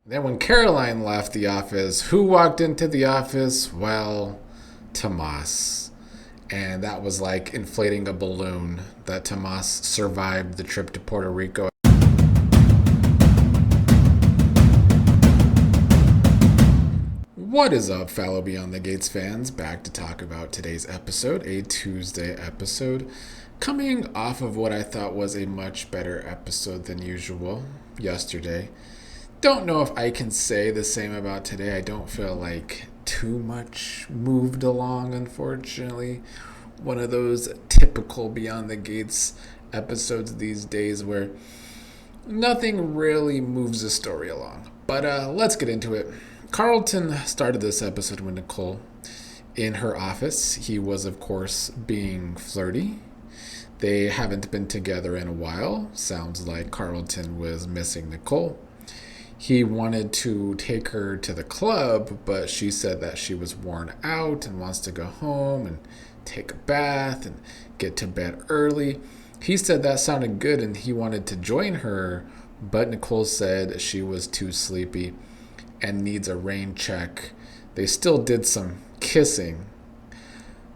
Then when Caroline left the office, who walked into the office? Well, Tomas. And that was like inflating a balloon that Tomas survived the trip to Puerto Rico. What is up, fellow Beyond the Gates fans? Back to talk about today's episode, a Tuesday episode, coming off of what I thought was a much better episode than usual yesterday. Don't know if I can say the same about today. I don't feel like too much moved along, unfortunately. One of those typical Beyond the Gates episodes these days where nothing really moves the story along. But let's get into it. Carlton started this episode with Nicole in her office. He was, of course, being flirty. They haven't been together in a while. Sounds like Carlton was missing Nicole. He wanted to take her to the club, but she said that she was worn out and wants to go home and take a bath and get to bed early. He said that sounded good and he wanted to join her, but Nicole said she was too sleepy and needs a rain check. They still did some kissing.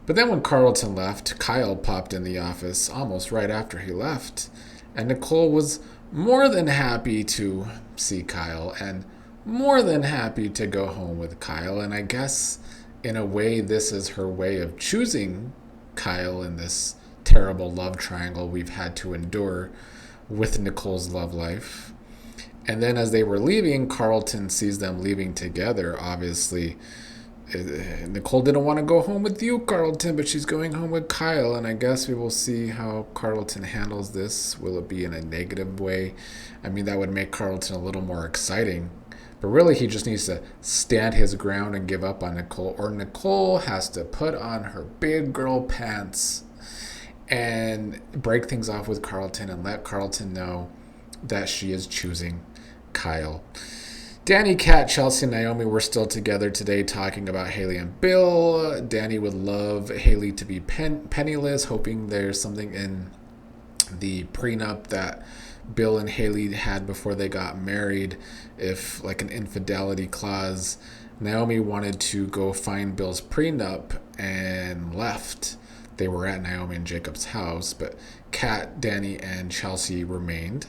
But then when Carlton left, Kial popped in the office almost right after he left. And Nicole was more than happy to see Kial and more than happy to go home with Kial. And I guess in a way this is her way of choosing Kial in this terrible love triangle we've had to endure with Nicole's love life. And then as they were leaving, Carlton sees them leaving together. Obviously, Nicole didn't want to go home with you, Carlton, but she's going home with Kial. And I guess we will see how Carlton handles this. Will it be in a negative way? I mean, that would make Carlton a little more exciting. But really, he just needs to stand his ground and give up on Nicole. Or Nicole has to put on her big girl pants and break things off with Carlton and let Carlton know that she is choosing Kial. Dani, Kat, Chelsea, and Naomi were still together today talking about Hayley and Bill. Dani would love Hayley to be penniless, hoping there's something in the prenup that Bill and Hayley had before they got married, if like an infidelity clause. Naomi wanted to go find Bill's prenup and left. They were at Naomi and Jacob's house, but Kat, Dani, and Chelsea remained.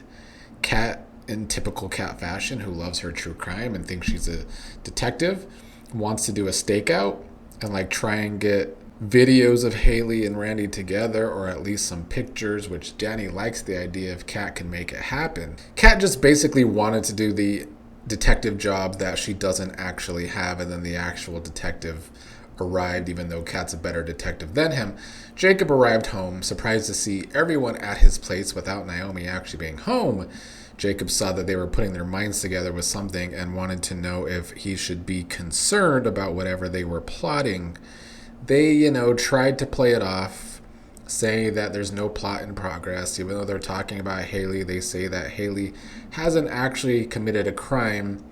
Kat, in typical Kat fashion, who loves her true crime and thinks she's a detective, wants to do a stakeout and like try and get videos of Hayley and Randy together, or at least some pictures, which Dani likes the idea if Kat can make it happen. Kat just basically wanted to do the detective job that she doesn't actually have, and then the actual detective arrived, even though Kat's a better detective than him. Jacob arrived home, surprised to see everyone at his place without Naomi actually being home. Jacob saw that they were putting their minds together with something and wanted to know if he should be concerned about whatever they were plotting. They, tried to play it off, saying that there's no plot in progress. Even though they're talking about Hayley, they say that Hayley hasn't actually committed a crime,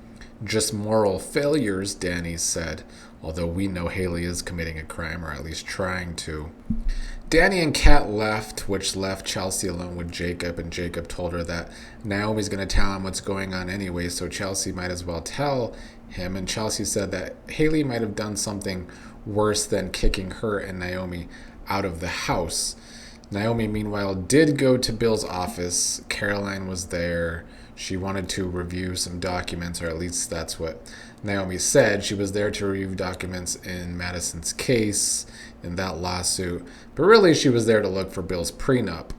just moral failures, Dani said. Although we know Hayley is committing a crime, or at least trying to. Dani and Kat left, which left Chelsea alone with Jacob, and Jacob told her that Naomi's going to tell him what's going on anyway, so Chelsea might as well tell him. And Chelsea said that Hayley might have done something worse than kicking her and Naomi out of the house. Naomi, meanwhile, did go to Bill's office. Caroline was there. She wanted to review some documents, or at least that's what Naomi said. She was there to review documents in Madison's case, in that lawsuit. But really, she was there to look for Bill's prenup.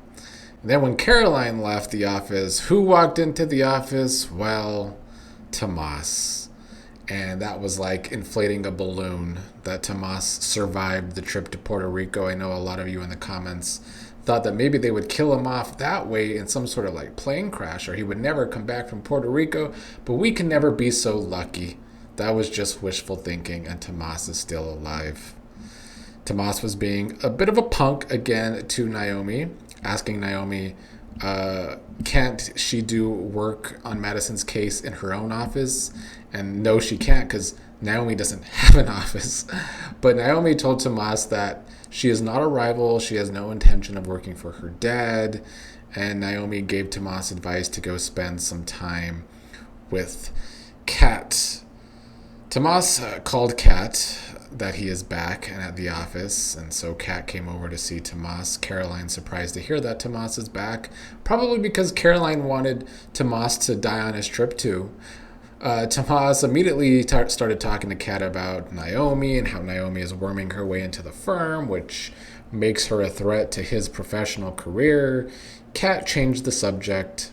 And then when Caroline left the office, who walked into the office? Well, Tomas. And that was like inflating a balloon that Tomas survived the trip to Puerto Rico. I know a lot of you in the comments thought that maybe they would kill him off that way in some sort of like plane crash, or he would never come back from Puerto Rico. But we can never be so lucky. That was just wishful thinking, and Tomas is still alive. Tomas was being a bit of a punk again to Naomi, asking Naomi, can't she do work on Madison's case in her own office? And no, she can't, because Naomi doesn't have an office. But Naomi told Tomas that she is not a rival. She has no intention of working for her dad. And Naomi gave Tomas advice to go spend some time with Kat. Tomas called Kat that he is back and at the office, and so Kat came over to see Tomas. Caroline's surprised to hear that Tomas is back, probably because Caroline wanted Tomas to die on his trip too. Tomas immediately started talking to Kat about Naomi and how Naomi is worming her way into the firm, which makes her a threat to his professional career. Kat changed the subject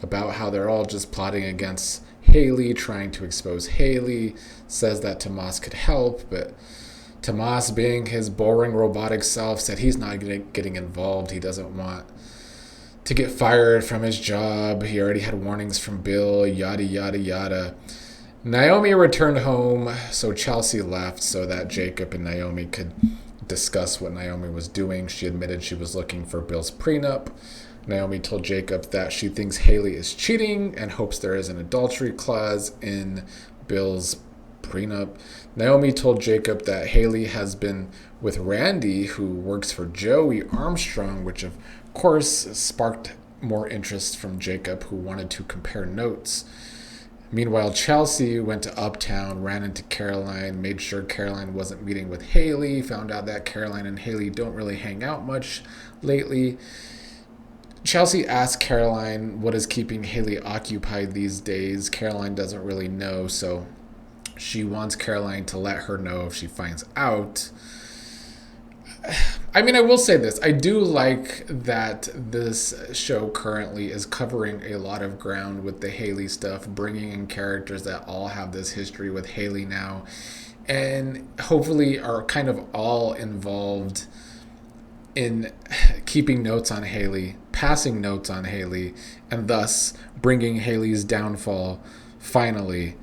about how they're all just plotting against Hayley, trying to expose Hayley, says that Tomas could help, but Tomas, being his boring robotic self, said he's not getting involved. He doesn't want to get fired from his job. He already had warnings from Bill, yada, yada, yada. Naomi returned home, so Chelsea left so that Jacob and Naomi could discuss what Naomi was doing. She admitted she was looking for Bill's prenup. Naomi told Jacob that she thinks Hayley is cheating and hopes there is an adultery clause in Bill's prenup. Naomi told Jacob that Hayley has been with Randy, who works for Joey Armstrong, which of course sparked more interest from Jacob, who wanted to compare notes. Meanwhile, Chelsea went to Uptown, ran into Caroline, made sure Caroline wasn't meeting with Hayley, found out that Caroline and Hayley don't really hang out much lately. Chelsea asked Caroline what is keeping Hayley occupied these days. Caroline doesn't really know, so she wants Caroline to let her know if she finds out. I mean, I will say this. I do like that this show currently is covering a lot of ground with the Hayley stuff, bringing in characters that all have this history with Hayley now, and hopefully are kind of all involved in keeping notes on Hayley, passing notes on Hayley, and thus bringing Hayley's downfall finally.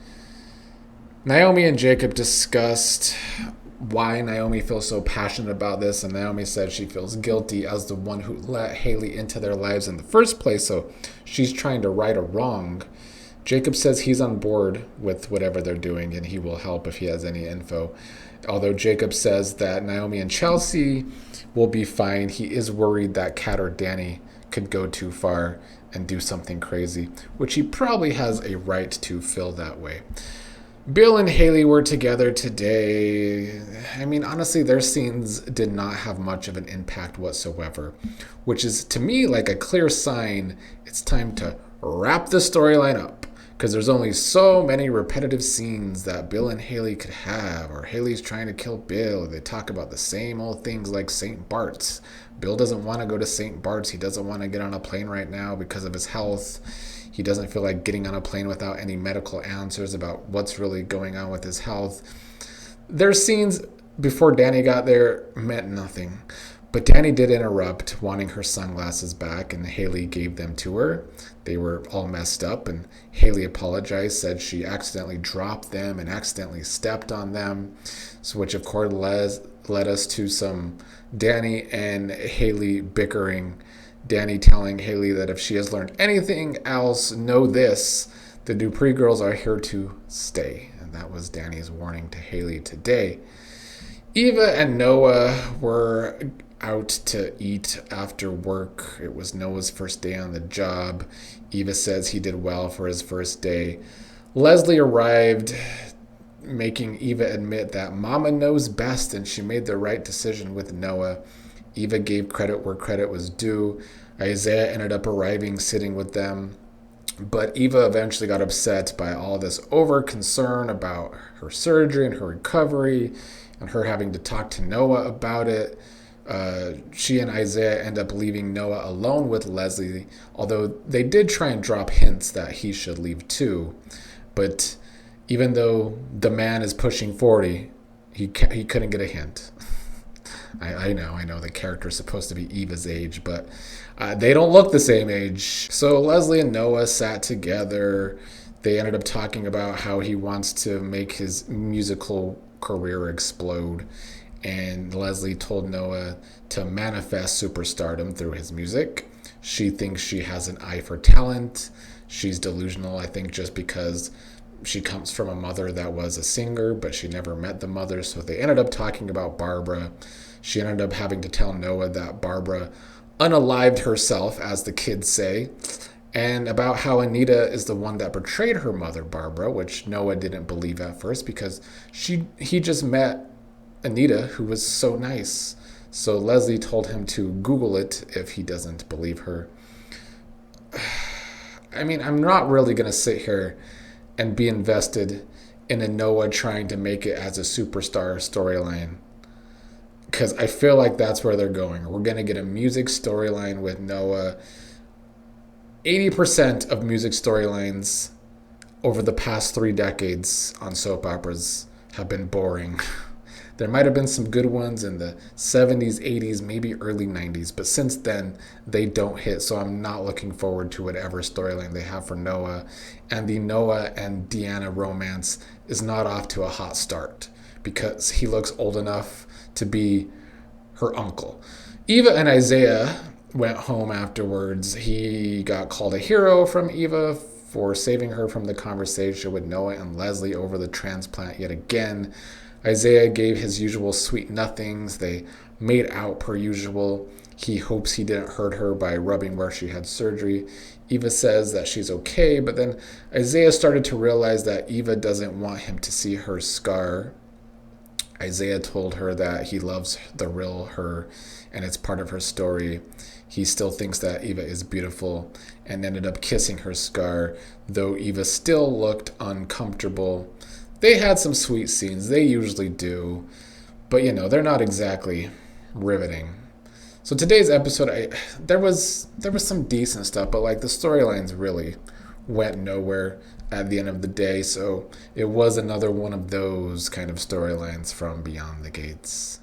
Naomi and Jacob discussed why Naomi feels so passionate about this, and Naomi said she feels guilty as the one who let Hayley into their lives in the first place, so she's trying to right a wrong. Jacob says he's on board with whatever they're doing and he will help if he has any info. Although Jacob says that Naomi and Chelsea will be fine, he is worried that Kat or Dani could go too far and do something crazy, which he probably has a right to feel that way. Bill and Hayley were together today. I mean, honestly, their scenes did not have much of an impact whatsoever, which is, to me, like a clear sign it's time to wrap the storyline up, because there's only so many repetitive scenes that Bill and Hayley could have, or Hayley's trying to kill Bill. They talk about the same old things like St. Bart's. Bill doesn't want to go to St. Bart's. He doesn't want to get on a plane right now because of his health. He doesn't feel like getting on a plane without any medical answers about what's really going on with his health. Their scenes before Dani got there meant nothing. But Dani did interrupt, wanting her sunglasses back, and Hayley gave them to her. They were all messed up, and Hayley apologized, said she accidentally dropped them and accidentally stepped on them, so which of course led us to some Dani and Hayley bickering. Dani telling Hayley that if she has learned anything else, know this: the Dupree girls are here to stay. And that was Dani's warning to Hayley today. Eva and Noah were out to eat after work. It was Noah's first day on the job. Eva says he did well for his first day. Leslie arrived, making Eva admit that Mama knows best and she made the right decision with Noah. Eva gave credit where credit was due. Izaiah ended up arriving, sitting with them. But Eva eventually got upset by all this over concern about her surgery and her recovery and her having to talk to Noah about it. She and Izaiah end up leaving Noah alone with Leslie, although they did try and drop hints that he should leave too. But even though the man is pushing 40, he couldn't get a hint. I know the character is supposed to be Eva's age, but they don't look the same age. So Leslie and Noah sat together. They ended up talking about how he wants to make his musical career explode. And Leslie told Noah to manifest superstardom through his music. She thinks she has an eye for talent. She's delusional, I think, just because she comes from a mother that was a singer, but she never met the mother. So they ended up talking about Barbara. She ended up having to tell Noah that Barbara unalived herself, as the kids say. and about how Anita is the one that betrayed her mother, Barbara, which Noah didn't believe at first because he just met Anita, who was so nice. So Leslie told him to Google it if he doesn't believe her. I mean, I'm not really going to sit here and be invested in a Noah trying to make it as a superstar storyline because I feel like that's where they're going. We're going to get a music storyline with Noah. 80% of music storylines over the past 3 decades on soap operas have been boring. There might have been some good ones in the 70s, 80s, maybe early 90s, but since then, they don't hit. So I'm not looking forward to whatever storyline they have for Noah. And the Noah and Deanna romance is not off to a hot start because he looks old enough to be her uncle. Eva and Izaiah went home afterwards. He got called a hero from Eva for saving her from the conversation with Noah and Leslie over the transplant yet again. Izaiah gave his usual sweet nothings. They made out per usual. He hopes he didn't hurt her by rubbing where she had surgery. Eva says that she's okay, but then Izaiah started to realize that Eva doesn't want him to see her scar. Izaiah told her that he loves the real her and it's part of her story. He still thinks that Eva is beautiful and ended up kissing her scar, though Eva still looked uncomfortable. They had some sweet scenes. They usually do. But, they're not exactly riveting. So today's episode, there was some decent stuff, but the storylines really went nowhere at the end of the day. So it was another one of those kind of storylines from Beyond the Gates.